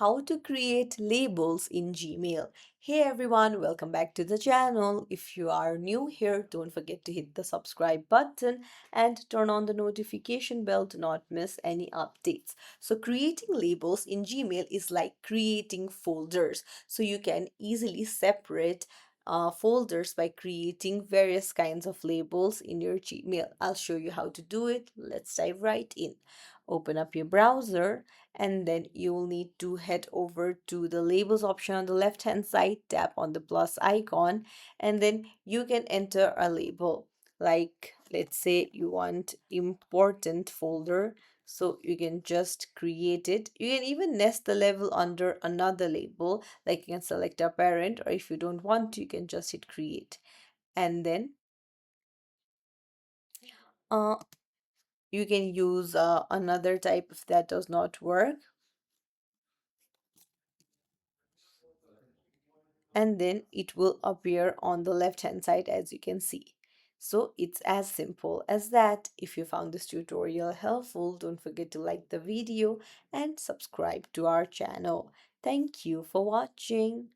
how to create labels in Gmail. Hey everyone, welcome back to the channel. If you are new here, don't forget to hit the subscribe button and turn on the notification bell to not miss any updates. So creating labels in Gmail is like creating folders. So you can easily separate folders by creating various kinds of labels in your Gmail. I'll show you how to do it. Let's dive right in. Open up your browser and then you will need to head over to the labels option on the left hand side, tap on the plus icon, and then you can enter a label. Like, let's say you want important folder, so you can just create it. You can even nest the label under another label, like you can select a parent, or if you don't want to, you can just hit create. And then uh, you can use another type if that does not work. And then it will appear on the left hand side as you can see. So it's as simple as that. If you found this tutorial helpful, don't forget to like the video and subscribe to our channel. Thank you for watching.